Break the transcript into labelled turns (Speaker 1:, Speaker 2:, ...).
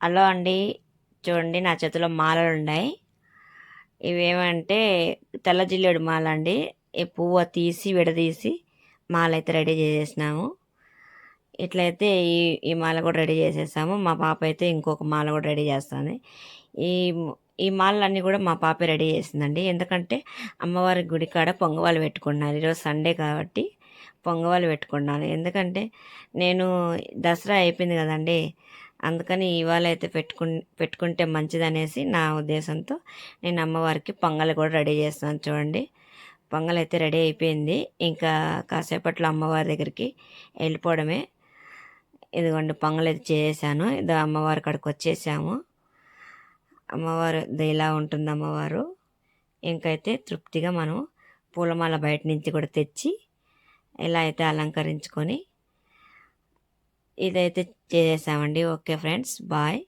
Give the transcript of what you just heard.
Speaker 1: Hello అండి. చూడండి నా చేతిలో మాలలు ఉన్నాయి. ఇవేమంటే తెల్ల జిల్లేడు మాల అండి. ఈ పువ్వు తీసి విడదీసి మాల అయితే రెడీ చేసేసినాము. ఇట్లయితే ఈ ఈ మాల కూడా రెడీ చేసేసాము. మా పాప అయితే ఇంకొక మాల కూడా రెడీ చేస్తుంది. ఈ ఈ మాలలన్నీ కూడా మా పాపే రెడీ చేసిందండి. ఎందుకంటే అమ్మవారి గుడి కాడ పొంగవాలు పెట్టుకున్నాను. ఈరోజు సండే కాబట్టి పొంగవాలు పెట్టుకున్నాను. ఎందుకంటే నేను దసరా అయిపోయింది కదండి, అందుకని ఇవాళ అయితే పెట్టుకుంటే మంచిదనేసి నా ఉద్దేశంతో నేను అమ్మవారికి పొంగల్ కూడా రెడీ చేస్తాను. చూడండి, పొంగల్ అయితే రెడీ అయిపోయింది. ఇంకా కాసేపట్లో అమ్మవారి దగ్గరికి వెళ్ళిపోవడమే. ఇదిగోండి పొంగల్ అయితే చేసాను. ఇది అమ్మవారి కాడికి వచ్చేసాము. అమ్మవారు ఇలా ఉంటుంది అమ్మవారు. ఇంకైతే తృప్తిగా మనం పూలమాల బయట నుంచి కూడా తెచ్చి ఇలా అయితే అలంకరించుకొని ఇదైతే చేసేసామండి. Okay friends, bye.